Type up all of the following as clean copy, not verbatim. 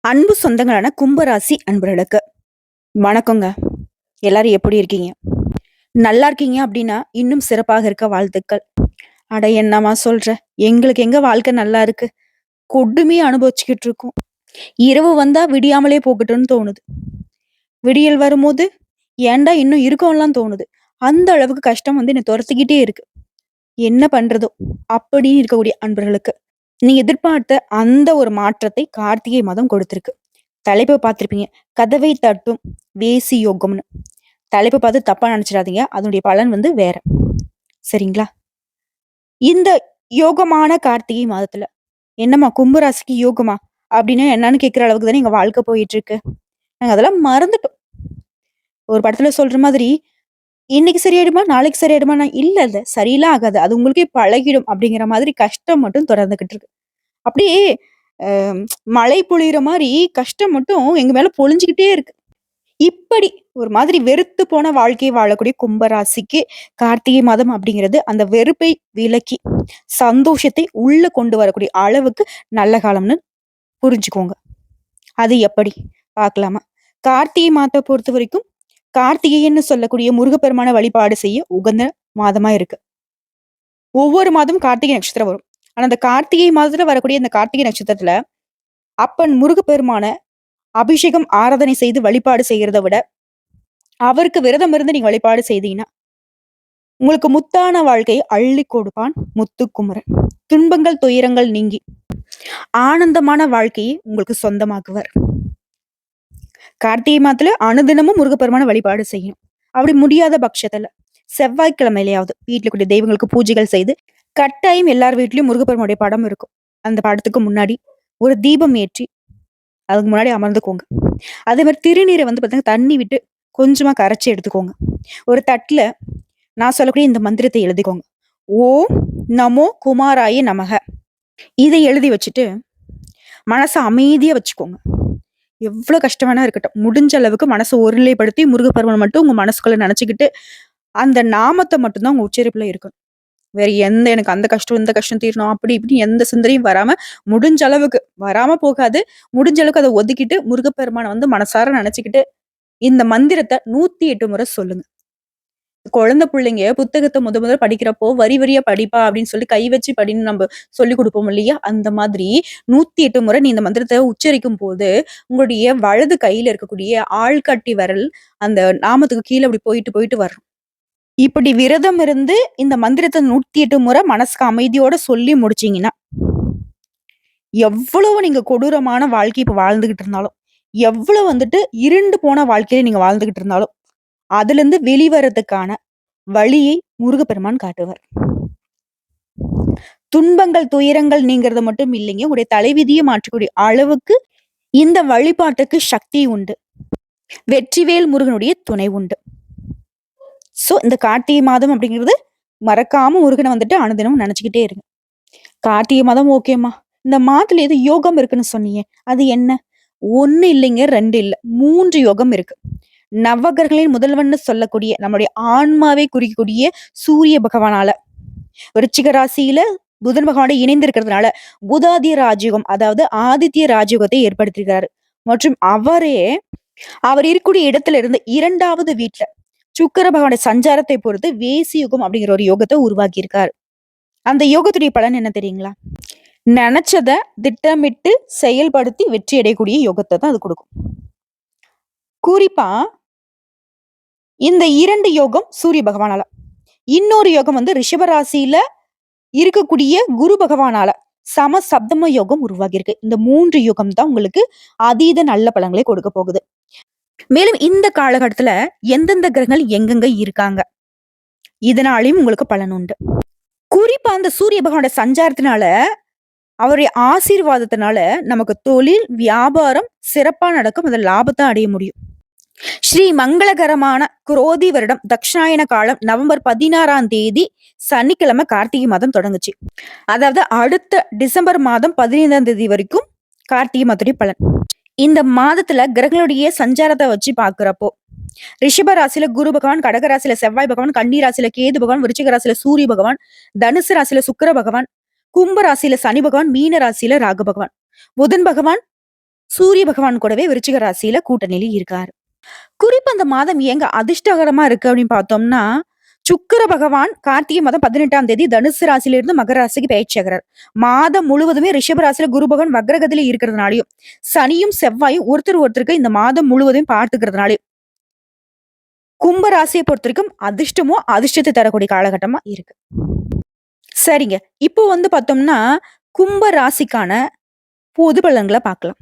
அன்பு சொந்தங்களான கும்பராசி அன்பர்களுக்கு வணக்கங்க. எல்லாரும் எப்படி இருக்கீங்க? நல்லா இருக்கீங்க அப்படின்னா இன்னும் சிறப்பாக இருக்க வாழ்த்துக்கள். அட என்னம்மா சொல்ற? எங்களுக்கு எங்க வாழ்க்கை நல்லா இருக்கு. கொடுமையா அனுபவிச்சுக்கிட்டு இருக்கோம். இரவு வந்தா விடியாமலே போகட்டும்னு தோணுது. விடியல் வரும்போது ஏன்டா இன்னும் இருக்கோம்லாம் தோணுது. அந்த அளவுக்கு கஷ்டம் என்னை துரத்திக்கிட்டே இருக்கு. என்ன பண்றதோ அப்படின்னு இருக்கக்கூடிய அன்பர்களுக்கு நீங்க எதிர்பார்த்த அந்த ஒரு மாற்றத்தை கார்த்திகை மாதம் கொடுத்திருக்கு. தலைப்பை பார்த்திருப்பீங்க. கதவை தட்டும் வேசி யோகம்னு. தலைப்பை பார்த்து தப்பா நினைச்சிடாதீங்க. அதனுடைய பலன் வேற. சரிங்களா? இந்த யோகமான கார்த்திகை மாதத்துல என்னம்மா கும்பராசிக்கு யோகமா அப்படின்னு என்னன்னு கேட்கிற அளவுக்கு தானே எங்க வாழ்க்கை போயிட்டு இருக்கு. நாங்க அதெல்லாம் மறந்துட்டோம். ஒரு படத்துல சொல்ற மாதிரி இன்னைக்கு சரியாயிடுமா நாளைக்கு சரியாயிடுமா இல்ல இல்ல சரியெல்லாம் ஆகாது. அது உங்களுக்கே பழகிடும் அப்படிங்கிற மாதிரி கஷ்டம் மட்டும் தொடர்ந்துகிட்டு இருக்கு. அப்படியே அஹ் மழை பொழியிற மாதிரி கஷ்டம் மட்டும் எங்க மேல பொழிஞ்சுக்கிட்டே இருக்கு. இப்படி ஒரு மாதிரி வெறுத்து போன வாழ்க்கையை வாழக்கூடிய கும்பராசிக்கு கார்த்திகை மாதம் அப்படிங்கிறது அந்த வெறுப்பை விலக்கி சந்தோஷத்தை உள்ள கொண்டு வரக்கூடிய அளவுக்கு நல்ல காலம்னு புரிஞ்சுக்கோங்க. அது எப்படி பார்க்கலாமா? கார்த்திகை மாதத்தை பொறுத்த வரைக்கும் கார்த்திகைன்னு சொல்லக்கூடிய முருகப்பெருமான வழிபாடு செய்ய உகந்த மாதமா இருக்கு. ஒவ்வொரு மாதமும் கார்த்திகை நட்சத்திரம் வரும். ஆனா அந்த கார்த்திகை மாதத்துல வரக்கூடிய இந்த கார்த்திகை நட்சத்திரத்துல அப்பன் முருகப்பெருமான அபிஷேகம் ஆராதனை செய்து வழிபாடு செய்யறதை விட அவருக்கு விரதம் இருந்து நீங்க வழிபாடு செய்தீங்கன்னா உங்களுக்கு முத்தான வாழ்க்கையை அள்ளி கொடுப்பான் முத்துக்குமரன். துன்பங்கள் துயரங்கள் நீங்கி ஆனந்தமான வாழ்க்கையை உங்களுக்கு சொந்தமாக்குவார். கார்த்திகை மாதத்துல அனுதினமும் முருகப்பெருமான வழிபாடு செய்யணும். அப்படி முடியாத பட்சத்துல செவ்வாய்க்கிழமையிலையாவது வீட்டுல கூடிய தெய்வங்களுக்கு பூஜைகள் செய்து கட்டாயம் எல்லார் வீட்லயும் முருகப்பெருமானுடைய படம் இருக்கும். அந்த படத்துக்கு முன்னாடி ஒரு தீபம் ஏற்றி அதுக்கு முன்னாடி அமர்ந்துக்கோங்க. அதே மாதிரி திருநீரை பாத்தீங்கன்னா தண்ணி விட்டு கொஞ்சமா கரைச்சி எடுத்துக்கோங்க. ஒரு தட்டுல நான் சொல்லக்கூடிய இந்த மந்திரத்தை எழுதிக்கோங்க. ஓம் நமோ குமாராய நமக. இதை எழுதி வச்சுட்டு மனசை அமைதியா வச்சுக்கோங்க. எவ்வளவு கஷ்டமானா இருக்கட்டும், முடிஞ்ச அளவுக்கு மனசை ஒருநிலைப்படுத்தி முருகப்பெருமான் மட்டும் உங்க மனசுக்குள்ள நினைச்சுக்கிட்டு அந்த நாமத்தை மட்டும்தான் உங்க உச்சரிப்புல இருக்கணும். வேற எந்த எனக்கு அந்த கஷ்டம் இந்த கஷ்டம் தீரணும் அப்படி இப்படி எந்த சிந்தனையும் வராம முடிஞ்ச அளவுக்கு வராம போகாது. முடிஞ்ச அளவுக்கு அதை ஒதுக்கிட்டு முருகப்பெருமானை மனசார நினைச்சுக்கிட்டு இந்த மந்திரத்தை 108 முறை சொல்லுங்க. குழந்தை பிள்ளைங்க புத்தகத்தை முதல்ல படிக்கிறப்போ வரி வரியா படிப்பா அப்படின்னு சொல்லி கை வச்சு படின்னு நம்ம சொல்லி கொடுப்போம் இல்லையா? அந்த மாதிரி 108 முறை நீ இந்த மந்திரத்தை உச்சரிக்கும் போது உங்களுடைய வலது கையில இருக்கக்கூடிய ஆள்காட்டி விரல் அந்த நாமத்துக்கு கீழே அப்படி போயிட்டு போயிட்டு வரும். இப்படி விரதம் இருந்து இந்த மந்திரத்தை 108 முறை மனசுக்கு அமைதியோட சொல்லி முடிச்சீங்கன்னா எவ்வளவு நீங்க கொடூரமான வாழ்க்கை இப்ப வாழ்ந்துகிட்டு இருந்தாலும், எவ்வளவு இருண்டு போன வாழ்க்கையில நீங்க வாழ்ந்துகிட்டு இருந்தாலும் அதுல இருந்து வெளிவரதுக்கான வழியை முருகப்பெருமான் காட்டுவார். துன்பங்கள் துயரங்கள் நீங்கிறது மட்டும் இல்லைங்க, உங்களுடைய தலைவிதியை மாற்றக்கூடிய அளவுக்கு இந்த வழிபாட்டுக்கு சக்தி உண்டு. வெற்றிவேல் முருகனுடைய துணை உண்டு. சோ இந்த கார்த்திகை மாதம் அப்படிங்கிறது மறக்காம முருகனை அனுதினம் நினைச்சுக்கிட்டே இருங்க. கார்த்திகை மாதம் ஓகேம்மா, இந்த மாதத்துல ஏதோ யோகம் இருக்குன்னு சொன்னீங்க, அது என்ன? 1 இல்லைங்க, 2 இல்ல, 3 யோகம் இருக்கு. நவகிரகங்களின் முதல்வன்னு சொல்லக்கூடிய நம்மளுடைய ஆன்மாவை குறிக்கக்கூடிய சூரிய பகவானால விருச்சிக ராசியில புதன் பகவானோட இணைந்திருக்கிறதுனால புதாதிய ராஜயோகம், அதாவது ஆதித்ய ராஜயோகத்தை ஏற்படுத்தியிருக்காரு. மற்றும் அவர் இருக்கக்கூடிய இடத்துல இருந்து 2வது வீட்டுல சுக்கிர பகவானுடைய சஞ்சாரத்தை பொறுத்து வேசி யோகம் அப்படிங்கிற ஒரு யோகத்தை உருவாக்கி இருக்காரு. அந்த யோகத்துடைய பலன் என்ன தெரியுங்களா? நினைச்சத திட்டமிட்டு செயல்படுத்தி வெற்றி அடையக்கூடிய யோகத்தை தான் அது கொடுக்கும். குறிப்பா இந்த 2 யோகம் சூரிய பகவானால, இன்னொரு யோகம் ரிஷபராசியில இருக்கக்கூடிய குரு பகவானால சம சப்தம யோகம் உருவாகி இருக்கு. இந்த 3 யோகம் தான் உங்களுக்கு அதீத நல்ல பலன்களை கொடுக்க போகுது. மேலும் இந்த காலகட்டத்துல எந்தெந்த கிரகங்கள் எங்கெங்க இருக்காங்க இதனாலையும் உங்களுக்கு பலன் உண்டு. குறிப்பா அந்த சூரிய பகவானோட சஞ்சாரத்தினால அவருடைய ஆசீர்வாதத்தினால நமக்கு தொழில் வியாபாரம் சிறப்பா நடக்கும். அதில் லாபத்தை அடைய முடியும். ஸ்ரீ மங்களகரமான குரோதி வருடம் தக்ஷாயன காலம் நவம்பர் 16ஆம் தேதி சனிக்கிழமை கார்த்திகை மாதம் தொடங்குச்சு. அதாவது அடுத்த டிசம்பர் மாதம் 15ஆம் தேதி வரைக்கும் கார்த்திகை மாதத்துடைய பலன். இந்த மாதத்துல கிரகங்களுடைய சஞ்சாரத்தை வச்சு பாக்குறப்போ ரிஷப ராசியில குரு பகவான், கடக ராசியில செவ்வாய் பகவான், கன்னி ராசியில கேது பகவான், விருச்சிக ராசியில சூரிய பகவான், தனுசு ராசியில சுக்கிர பகவான், கும்ப ராசியில சனி பகவான், மீன ராசியில ராகு பகவான், புதன் பகவான் சூரிய பகவான் கூடவே விருச்சிக ராசியில கூட்டணியில இருக்காரு. குறிப்பா அந்த மாதம் ஏங்க அதிர்ஷ்டகரமா இருக்கு அப்படின்னு பார்த்தோம்னா, சுக்கிர பகவான் கார்த்திகை மாதம் 18ஆம் தேதி தனுசு ராசியிலிருந்து மகர ராசிக்கு பயிற்சியாகிறார். மாதம் முழுவதுமே ரிஷப ராசியில குரு பகவான் வக்ரகதியில இருக்கிறதுனாலயும், சனியும் செவ்வாயும் ஒருத்தருக்கு இந்த மாதம் முழுவதும் பார்த்துக்கிறதுனாலயும், கும்ப ராசியை பொறுத்த வரைக்கும் அதிர்ஷ்டமும் அதிர்ஷ்டத்தை தரக்கூடிய காலகட்டமா இருக்கு. சரிங்க. இப்போ பார்த்தோம்னா, கும்ப ராசிக்கான பொது பலன்கள பார்க்கலாம்.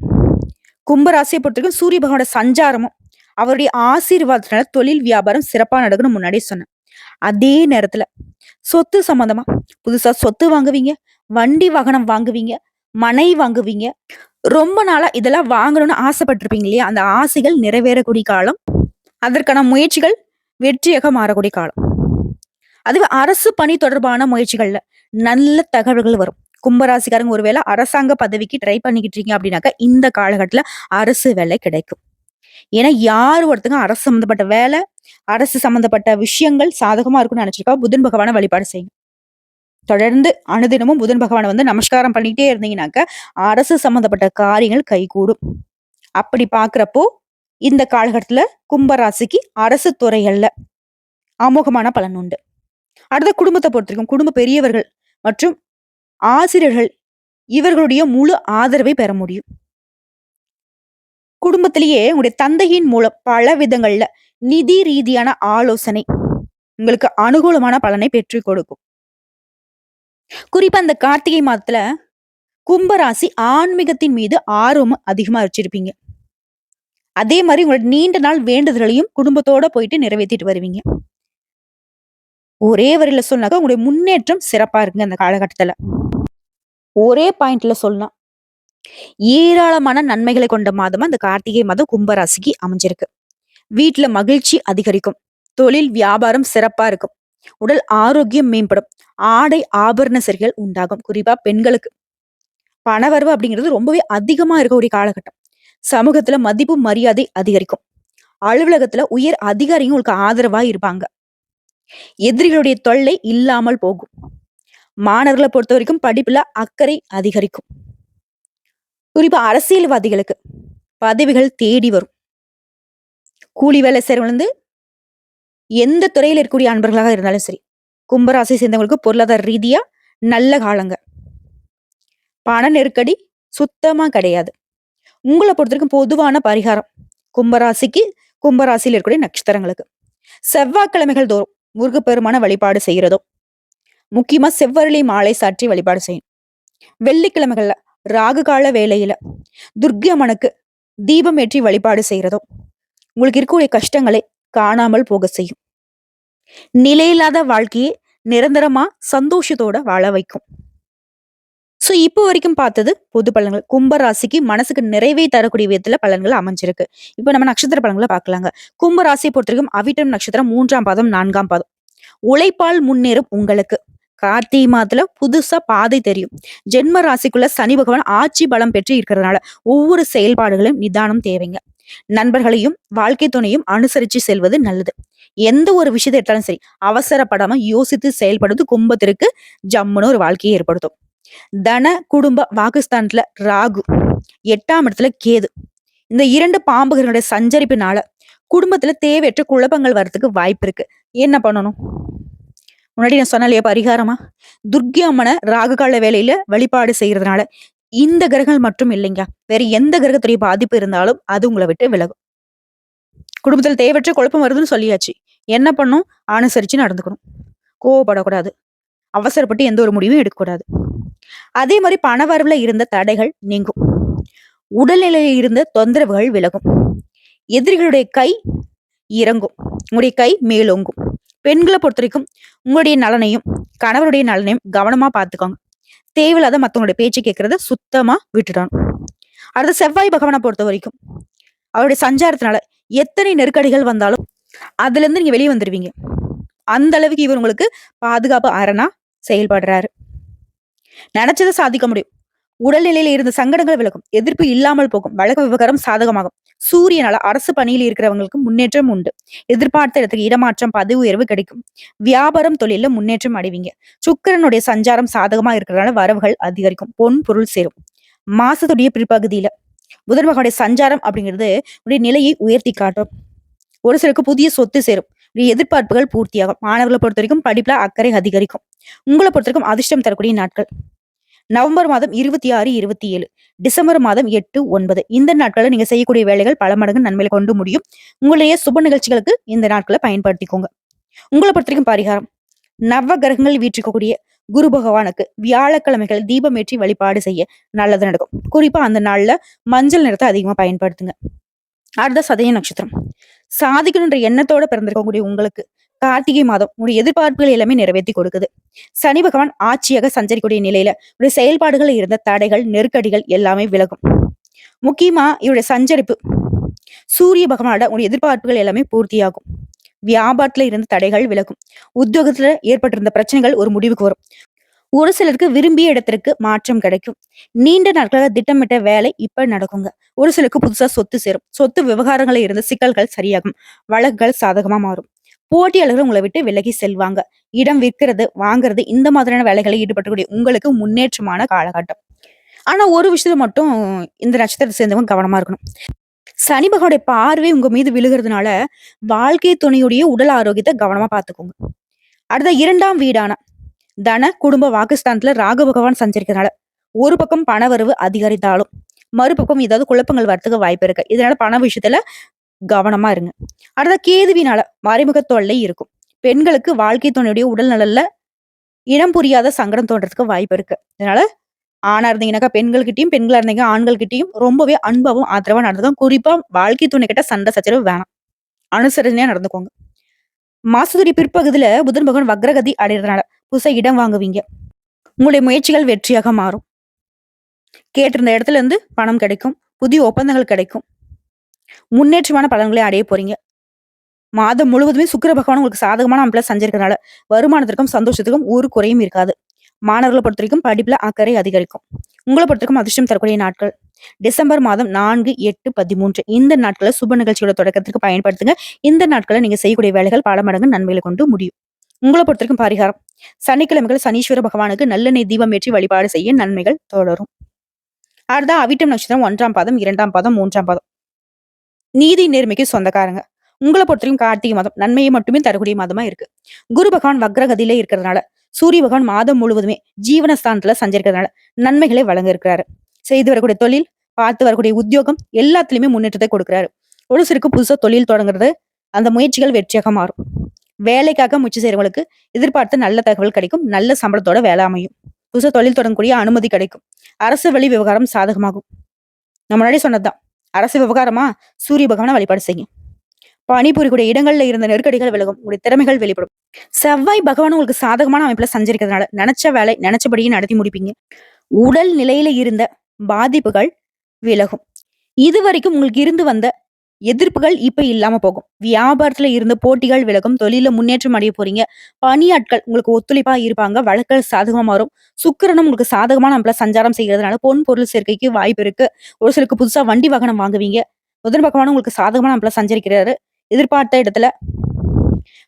கும்ப ராசியை பொறுத்தவரைக்கும் சூரிய பகவானோட சஞ்சாரமும், அவருடைய ஆசீர்வாதத்தினால தொழில் வியாபாரம் சிறப்பா நடக்கும்னு முன்னாடியே சொன்னேன். அதே நேரத்துல சொத்து சம்பந்தமா புதுசா சொத்து வாங்குவீங்க, வண்டி வாகனம் வாங்குவீங்க, மனை வாங்குவீங்க. ரொம்ப நாளா இதெல்லாம் வாங்கணும்னு ஆசைப்பட்டிருப்பீங்க இல்லையா? அந்த ஆசைகள் நிறைவேறக்கூடிய காலம். அதற்கான முயற்சிகள் வெற்றியாக மாறக்கூடிய காலம். அதுவே அரசு பணி தொடர்பான முயற்சிகள்ல நல்ல தகவல்கள் வரும். கும்பராசிக்காரங்க ஒருவேளை அரசாங்க பதவிக்கு ட்ரை பண்ணிக்கிட்டு இருக்கீங்க அப்படின்னாக்கா இந்த காலகட்டத்துல அரசு வேலை கிடைக்கும். ஏன்னா யார் ஒருத்தங்க அரசு சம்பந்தப்பட்ட வேலை, அரசு சம்பந்தப்பட்ட விஷயங்கள் சாதகமா இருக்கும்னு நினைச்சிருக்கா புதன் பகவான வழிபாடு செய்யுங்க. தொடர்ந்து அனுதினமும் புதன் பகவானை நமஸ்காரம் பண்ணிட்டே இருந்தீங்கன்னாக்க அரசு சம்பந்தப்பட்ட காரியங்கள் கைகூடும். அப்படி பாக்குறப்போ இந்த காலகட்டத்துல கும்பராசிக்கு அரசு துறைகள்ல அமோகமான பலன் உண்டு. அடுத்த குடும்பத்தை பொறுத்திருக்கும் குடும்ப பெரியவர்கள் மற்றும் ஆசிரியர்கள் இவர்களுடைய முழு ஆதரவை பெற முடியும். குடும்பத்திலேயே உங்களுடைய தந்தையின் மூலம் பல விதங்கள்ல நிதி ரீதியான ஆலோசனை உங்களுக்கு அனுகூலமான பலனை பெற்றுக் கொடுக்கும். குறிப்பா இந்த கார்த்திகை மாதத்துல கும்பராசி ஆன்மீகத்தின் மீது ஆர்வம் அதிகமா வச்சிருப்பீங்க. அதே மாதிரி உங்களோட நீண்ட நாள் வேண்டுதலையும் குடும்பத்தோட போயிட்டு நிறைவேற்றிட்டு வருவீங்க. ஒரே வரியில சொன்னாக்க உங்களுடைய முன்னேற்றம் சிறப்பா இருக்குங்க அந்த காலகட்டத்துல. ஒரே பாயிண்ட்ல சொல்லலாம். ஏராளமான நன்மைகளை கொண்ட மாதமா இந்த கார்த்திகை மாதம் கும்பராசிக்கு அமைஞ்சிருக்கு. வீட்டுல மகிழ்ச்சி அதிகரிக்கும். தொழில் வியாபாரம் சிறப்பா இருக்கும். உடல் ஆரோக்கியம் மேம்படும். ஆடை ஆபரண சரிகள் உண்டாகும். குறிப்பா பெண்களுக்கு பணவரவு அப்படிங்கிறது ரொம்பவே அதிகமா இருக்கக்கூடிய காலகட்டம். சமூகத்துல மதிப்பு மரியாதை அதிகரிக்கும். அலுவலகத்துல உயர் அதிகாரியும் உங்களுக்கு ஆதரவா இருப்பாங்க. எதிரிகளுடைய தொல்லை இல்லாமல் போகும். மாணவர்களை பொறுத்த வரைக்கும் படிப்புல அக்கறை அதிகரிக்கும். குறிப்பா அரசியல்வாதிகளுக்கு பதவிகள் தேடி வரும். கூலி வேலை செய்றவங்க எந்த துறையில இருக்கக்கூடிய அன்பர்களாக இருந்தாலும் சரி, கும்பராசி சேர்ந்தவங்களுக்கு பொருளாதார ரீதியா நல்ல காலங்க. பண நெருக்கடி சுத்தமா கிடையாது. உங்களை பொறுத்த வரைக்கும் பொதுவான பரிகாரம் கும்பராசிக்கு, கும்பராசியில் இருக்கக்கூடிய நட்சத்திரங்களுக்கு செவ்வாய்க்கிழமைகள் தோறும் முருகப்பெருமான வழிபாடு செய்யறதோ, முக்கியமா செவ்வரளி மாலை சாற்றி வழிபாடு செய்யும். வெள்ளிக்கிழமைகள்ல ராகு கால வேளையில துர்க்கை அம்மனுக்கு தீபம் ஏற்றி வழிபாடு செய்யறதோ உங்களுக்கு இருக்கக்கூடிய கஷ்டங்களை காணாமல் போக செய்யும். நிலையில்லாத வாழ்க்கையை நிரந்தரமா சந்தோஷத்தோட வாழ வைக்கும். சோ இப்போ வரைக்கும் பார்த்தது பொது பலன்கள். கும்பராசிக்கு மனசுக்கு நிறைவை தரக்கூடிய விதத்துல பலன்கள் அமைஞ்சிருக்கு. இப்ப நம்ம நட்சத்திர பலன்களை பார்க்கலாங்க. கும்பராசியை பொறுத்த வரைக்கும் அவிட்டம் நட்சத்திரம் 3ஆம் பாதம் 4ஆம் பாதம். உழைப்பால் முன்னேறும் உங்களுக்கு கார்த்திகை மாதத்துல புதுசா பாதை தெரியும். ஜென்ம ராசிக்குள்ள சனி பகவான் ஆட்சி பலம் பெற்று இருக்கிறதுனால ஒவ்வொரு செயல்பாடுகளும் நிதானம் தேவைங்க. நண்பர்களையும் வாழ்க்கை துணையும் அனுசரிச்சு செல்வது நல்லது. எந்த ஒரு விஷயத்தை எடுத்தாலும் சரி அவசரப்படாம யோசித்து செயல்படுவது கும்பத்திற்கு ஜம்முன்னு ஒரு வாழ்க்கையை ஏற்படுத்தும். தன குடும்ப வாக்குஸ்தானத்துல ராகு, 8ஆம் இடத்துல கேது, இந்த 2 பாம்புகளுடைய சஞ்சரிப்பினால குடும்பத்துல தேவையற்ற குழப்பங்கள் வர்றதுக்கு வாய்ப்பு இருக்கு. என்ன பண்ணணும்? முன்னாடி நான் சொன்னாலே பரிகாரமா துர்க்கை அம்மனை ராகு கால வேலையில வழிபாடு செய்யறதுனால இந்த கிரகங்கள் மட்டும் இல்லைங்க, வேற எந்த கிரகத்துடைய பாதிப்பு இருந்தாலும் அது உங்களை விட்டு விலகும். குடும்பத்துல தேவையற்ற குழப்பம் வருதுன்னு சொல்லியாச்சு. என்ன பண்ணும்? அனுசரிச்சு நடந்துக்கணும். கோவப்படக்கூடாது. அவசரப்பட்டு எந்த ஒரு முடிவும் எடுக்கக்கூடாது. அதே மாதிரி பணவரவுல இருந்த தடைகள் நீங்கும். உடல்நிலையில் இருந்த தொந்தரவுகள் விலகும். எதிரிகளுடைய கை இறங்கும். உங்களுடைய கை மேலோங்கும். பெண்களை பொறுத்த வரைக்கும் உங்களுடைய நலனையும் கணவருடைய நலனையும் கவனமா பார்த்துக்கோங்க. தேவையில்லாத மத்தவங்களுடைய பேச்சு கேட்கறத சுத்தமா விட்டுடணும். அடுத்த செவ்வாய் பகவானை பொறுத்த வரைக்கும் அவருடைய சஞ்சாரத்தினால எத்தனை நெருக்கடிகள் வந்தாலும் அதுல இருந்து நீங்க வெளியே வந்துருவீங்க. அந்த அளவுக்கு இவர் உங்களுக்கு பாதுகாப்பு அரணா செயல்படுறாரு. நினைச்சதை சாதிக்க முடியும். உடல்நிலையில இருந்த சங்கடங்கள் விலகும். எதிர்ப்பு இல்லாமல் போகும். வழக்கு விவகாரம் சாதகமாகும். சூரியனால அரசு பணியில் இருக்கிறவங்களுக்கு முன்னேற்றம் உண்டு. எதிர்பார்த்த இடத்துக்கு இடமாற்றம், பதவி உயர்வு கிடைக்கும். வியாபாரம் தொழில முன்னேற்றம் அடைவீங்க. சுக்கிரனுடைய சஞ்சாரம் சாதகமா இருக்கிறதுனால வரவுகள் அதிகரிக்கும். பொன் பொருள் சேரும். மாசத்துடைய பிற்பகுதியில புதன் பகவானுடைய சஞ்சாரம் அப்படிங்கிறது உடைய நிலையை உயர்த்தி காட்டும். ஒரு சிலருக்கு புதிய சொத்து சேரும். உடைய எதிர்பார்ப்புகள் பூர்த்தியாகும். மாணவர்களை பொறுத்த வரைக்கும் படிப்புல அக்கறை அதிகரிக்கும். உங்களை பொறுத்த வரைக்கும் அதிர்ஷ்டம் தரக்கூடிய நாட்கள் நவம்பர் மாதம் 26, 27, டிசம்பர் மாதம் 8, 9 இந்த நாட்களை நீங்க செய்யக்கூடிய வேலைகள் பல மடங்கு நன்மையில கொண்டு முடியும். உங்களுடைய சுப நிகழ்ச்சிகளுக்கு இந்த நாட்களை பயன்படுத்திக்கோங்க. உங்களை பொறுத்த வரைக்கும் பரிகாரம் நவ கிரகங்கள் வீற்றிருக்கக்கூடிய குரு பகவானுக்கு வியாழக்கிழமைகள் தீபமேற்றி வழிபாடு செய்ய நல்லது நடக்கும். குறிப்பா அந்த நாள்ல மஞ்சள் நிறத்தை அதிகமா பயன்படுத்துங்க. அடுத்த சதய நட்சத்திரம் சாதிக்கணுன்ற எண்ணத்தோட பிறந்திருக்கக்கூடிய உங்களுக்கு கார்த்திகை மாதம் உங்களுடைய எதிர்பார்ப்புகள் எல்லாமே நிறைவேற்றி கொடுக்குது. சனி பகவான் ஆட்சியாக சஞ்சரிக்கூடிய நிலையில உடைய செயல்பாடுகள் இருந்த தடைகள் நெருக்கடிகள் எல்லாமே விலகும். முக்கியமா இவருடைய சஞ்சரிப்பு சூரிய பகவானோட உடைய எதிர்பார்ப்புகள் எல்லாமே பூர்த்தியாகும். வியாபாரத்துல இருந்த தடைகள் விலகும். உத்தியோகத்துல ஏற்பட்டிருந்த பிரச்சனைகள் ஒரு முடிவுக்கு வரும். ஒரு சிலருக்கு விரும்பிய இடத்திற்கு மாற்றம் கிடைக்கும். நீண்ட நாட்களாக திட்டமிட்ட வேலை இப்ப நடக்குங்க. ஒரு சிலருக்கு புதுசா சொத்து சேரும். சொத்து விவகாரங்களை இருந்த சிக்கல்கள் சரியாகும். வழக்குகள் சாதகமா மாறும். போட்டியாளர்கள் உங்களை விட்டு விலகி செல்வாங்க. இடம் விற்கிறது வாங்குறது இந்த மாதிரியான வேலைகளை ஈடுபட்டக்கூடிய உங்களுக்கு முன்னேற்றமான காலகட்டம். ஆனா ஒரு விஷயத்துல மட்டும் இந்த நட்சத்திரத்தை சேர்ந்தவங்க கவனமா இருக்கணும். சனி பகவானுடைய பார்வை உங்க மீது விழுகிறதுனால வாழ்க்கை துணையுடைய உடல் ஆரோக்கியத்தை கவனமா பார்த்துக்கோங்க. அடுத்த 2ஆம் வீடான தன குடும்ப வாக்குஸ்தானத்துல ராகு பகவான் சஞ்சரிக்கிறதுனால ஒரு பக்கம் பணவரவு அதிகரித்தாலும் மறுபக்கம் ஏதாவது குழப்பங்கள் வரத்துக்கு வாய்ப்பு இருக்கு. இதனால பண விஷயத்துல கவனமா இருங்க. அடுத்த கேதுவினால மறைமுக தொல்லை இருக்கும். பெண்களுக்கு வாழ்க்கை துணையுடைய உடல் நலன்ல இனம் புரியாத சங்கடம் தோன்றதுக்கு வாய்ப்பு இருக்கு. இதனால ஆணா இருந்தீங்கன்னாக்கா பெண்கள்கிட்டயும், பெண்களா இருந்தீங்க ஆண்கள்கிட்டயும் ரொம்பவே அன்பாவும் ஆதரவா நடந்துக்கும். குறிப்பா வாழ்க்கை துணை கிட்ட சண்டை சச்சரவு வேணாம். அனுசரணையா நடந்துக்கோங்க. மாசத்துடைய பிற்பகுதியில புதன் பகவான் வக்ரகதி அடைறதுனால புதுசா இடம் வாங்குவீங்க. உங்களுடைய முயற்சிகள் வெற்றியாக மாறும். கேட்டிருந்த இடத்துல இருந்து பணம் கிடைக்கும். புதிய ஒப்பந்தங்கள் கிடைக்கும். முன்னேற்றமான பலன்களை அடைய போறீங்க. மாதம் முழுவதுமே சுக்கிர பகவான் உங்களுக்கு சாதகமான அமைப்புல சஞ்சரிக்கிறதுனால வருமானத்திற்கும் சந்தோஷத்துக்கும் ஒரு குறையும் இருக்காது. மாணவர்களை பொறுத்த வரைக்கும் படிப்புல அக்கறை அதிகரிக்கும். உங்களை பொறுத்த வரைக்கும் அதிர்ஷ்டம் தரக்கூடிய நாட்கள் டிசம்பர் மாதம் 4, 8, 13 இந்த நாட்களை சுப நிகழ்ச்சியோட தொடக்கத்திற்கு பயன்படுத்துங்க. இந்த நாட்களை நீங்க செய்யக்கூடிய வேலைகள் பல மடங்கு நன்மைகளை கொண்டு முடியும். உங்களை பொறுத்த வரைக்கும் பரிகாரம் சனிக்கிழமைகள் சனீஸ்வர பகவானுக்கு நல்லெண்ணெய் தீபம் ஏற்றி வழிபாடு செய்ய நன்மைகள் தொடரும். அடுத்த அவிட்டம் நட்சத்திரம் 1ஆம் பாதம் 2ஆம் பாதம் 3ஆம் பாதம் நீதி நேர்மைக்கு சொந்தக்காரங்க. உங்களை பொறுத்தவரைக்கும் கார்த்திகை மாதம் நன்மையை மட்டுமே தரக்கூடிய மாதமா இருக்கு. குரு பகவான் வக்ரகதியில இருக்கிறதுனால சூரிய பகவான் மாதம் முழுவதுமே ஜீவனஸ்தானத்துல சஞ்சரிக்கிறதுனால நன்மைகளை வழங்க இருக்கிறாரு. செய்து வரக்கூடிய தொழில் பார்த்து வரக்கூடிய உத்தியோகம் எல்லாத்துலயுமே முன்னேற்றத்தை கொடுக்கிறாரு. ஒரு சிலருக்கு புதுசா தொழில் தொடங்குறது அந்த முயற்சிகள் வெற்றியாக மாறும். வேலைக்காக முயற்சி செய்யறவங்களுக்கு எதிர்பார்த்த நல்ல தகவல் கிடைக்கும். நல்ல சம்பளத்தோட வேலை அமையும். புதுசா தொழில் தொடங்கக்கூடிய அனுமதி கிடைக்கும். அரசு வழி விவகாரம் சாதகமாகும். நம்ம முன்னாடி சொன்னதுதான் அரசு விவகாரமா சூரிய பகவானை வழிபாடு செய்யும். பணிபுரியக்கூடிய இடங்கள்ல இருந்த நெருக்கடிகள் விலகும். உங்களுடைய திறமைகள் வெளிப்படும். செவ்வாய் பகவான் உங்களுக்கு சாதகமான அமைப்புல சஞ்சரிக்கிறதுனால நினைச்ச வேலை நினைச்சபடியே நடத்தி முடிப்பீங்க. உடல் நிலையில இருந்த பாதிப்புகள் விலகும். இதுவரைக்கும் உங்களுக்கு இருந்து வந்த எதிர்ப்புகள் இப்ப இல்லாம போகும். வியாபாரத்துல இருந்த போட்டிகள் விலகும். தொழில முன்னேற்றம் அடைய போறீங்க. பணியாட்கள் உங்களுக்கு ஒத்துழைப்பா இருப்பாங்க. வழக்கல் சாதகமா மாறும். சுக்கிரனும் உங்களுக்கு சாதகமான அமைப்புல சஞ்சாரம் செய்யறதுனால பொன் பொருள் சேர்க்கைக்கு வாய்ப்பு இருக்கு. ஒரு சிலருக்கு புதுசா வண்டி வாகனம் வாங்குவீங்க. புதன் பகவானும் உங்களுக்கு சாதகமான அமைப்புல சஞ்சரிக்கிறாரு. எதிர்பார்த்த இடத்துல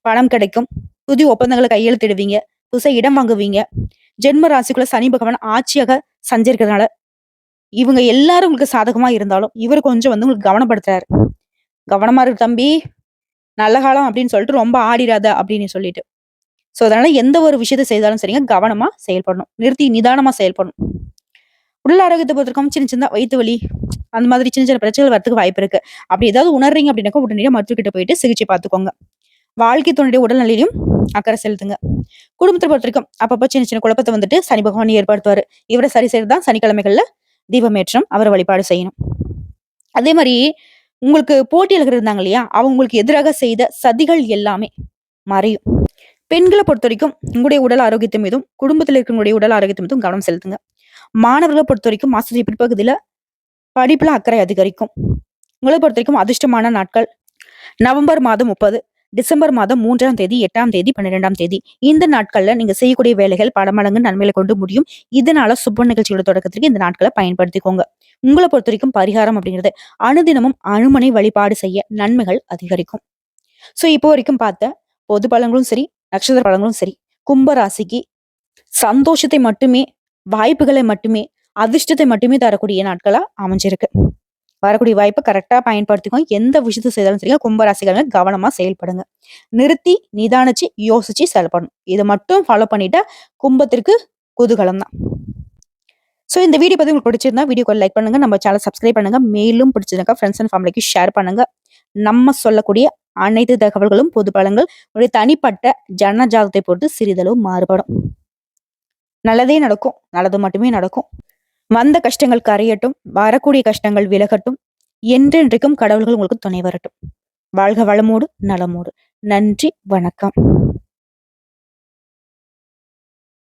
பணம் கிடைக்கும். புதிய ஒப்பந்தங்களை கையெழுத்திடுவீங்க. புதுசா இடம் வாங்குவீங்க. ஜென்ம ராசிக்குள்ள சனி பகவான் ஆட்சியாக சஞ்சரிக்கிறதுனால இவங்க எல்லாரும் உங்களுக்கு சாதகமா இருந்தாலும் இவர் கொஞ்சம் உங்களுக்கு கவனப்படுத்துறாரு. கவனமா இருக்கு தம்பி, நல்ல காலம் அப்படின்னு சொல்லிட்டு ரொம்ப ஆடிராத அப்படின்னு சொல்லிட்டு. சோ அதனால எந்த ஒரு விஷயத்த செய்தாலும் சரிங்க கவனமா செயல்படணும். நிறுத்தி நிதானமா செயல்படணும். உடல் ஆரோக்கியத்தை பொறுத்திருக்கும் சின்ன சின்ன வயிற்று வலி அந்த மாதிரி சின்ன சின்ன பிரச்சனைகள் வரதுக்கு வாய்ப்பு இருக்கு. அப்படி ஏதாவது உணர்றீங்க அப்படின்னாக்கா உடனடியாக மருத்துவக்கிட்ட போயிட்டு சிகிச்சை பார்த்துக்கோங்க. வாழ்க்கை துணையுடைய உடல்நிலையிலும் அக்கறை செலுத்துங்க. குடும்பத்தை பொறுத்திருக்கும் அப்பப்போ சின்ன சின்ன குழப்பத்தை சனி பகவான் ஏற்படுத்துவாரு. இவரை சரி செய்யறதுதான் சனிக்கிழமைகள்ல தீபமேற்றம் அவரை வழிபாடு செய்யணும். அதே மாதிரி உங்களுக்கு போட்டியாளர்கள் இருந்தாங்க இல்லையா, அவங்க உங்களுக்கு எதிராக செய்த சதிகள் எல்லாமே மறையும். பெண்களை பொறுத்த வரைக்கும் உங்களுடைய உடல் ஆரோக்கியத்தின் மீதும் குடும்பத்தில் இருக்கிறவங்களுடைய உடல் ஆரோக்கியத்தின் மீதும் கவனம் செலுத்துங்க. மாணவர்களை பொறுத்த வரைக்கும் மாசத்துடைய பிற்பகுதியில படிப்புல அக்கறை அதிகரிக்கும். உங்களை பொறுத்த வரைக்கும் அதிர்ஷ்டமான நாட்கள் நவம்பர் மாதம் 30, டிசம்பர் மாதம் 3ஆம் தேதி, 8ஆம் தேதி, 12ஆம் தேதி இந்த நாட்கள்ல நீங்க செய்யக்கூடிய வேலைகள் பல மடங்கு நன்மையில கொண்டு முடியும். இதனால சுப நிகழ்ச்சியோட தொடக்கத்திற்கு இந்த நாட்களை பயன்படுத்திக்கோங்க. உங்களை பொறுத்த வரைக்கும் பரிகாரம் அப்படிங்கிறது அனுதினமும் அனுமனை வழிபாடு செய்ய நன்மைகள் அதிகரிக்கும். சோ இப்போ வரைக்கும் பார்த்த பொது பலன்களும் சரி நட்சத்திர பலன்களும் சரி கும்பராசிக்கு சந்தோஷத்தை மட்டுமே வாய்ப்புகளை மட்டுமே அதிர்ஷ்டத்தை மட்டுமே தரக்கூடிய நாட்களா அமைஞ்சிருக்கு. வரக்கூடிய வாய்ப்பை கரெக்டா பயன்படுத்திக்கோங்க. எந்த விஷயத்த செய்தாலும் சரிங்க, கும்பராசிக்காரங்க கவனமா செயல்படுங்க. நிறுத்தி, நிதானிச்சு, யோசிச்சு செயல்படணும். இத மட்டும் ஃபாலோ பண்ணிட்டா கும்பத்திற்கு குதூகலம் தான். ஸோ இந்த வீடியோ பத்தி உங்களுக்கு பிடிச்சிருந்தா வீடியோக்கு லைக் பண்ணுங்க. நம்ம சேனல் சப்ஸ்கிரைப் பண்ணுங்க. மேலும் பிடிச்சிருந்தா ஃப்ரெண்ட்ஸ் அண்ட் ஃபேமிலிக்கு ஷேர் பண்ணுங்க. நம்ம சொல்லக்கூடிய அனைத்து தகவல்களும் பொது பலன்கள் உடைய தனிப்பட்ட ஜன ஜாதகத்தை பொறுத்து சிறிதளவு மாறுபடும். நல்லதே நடக்கும். நல்லது மட்டுமே நடக்கும். வந்த கஷ்டங்கள் கரையட்டும். வரக்கூடிய கஷ்டங்கள் விலகட்டும். என்றென்றைக்கும் கடவுள்கள் உங்களுக்கு துணை வரட்டும். வாழ்க வளமோடு நலமோடு. நன்றி, வணக்கம்.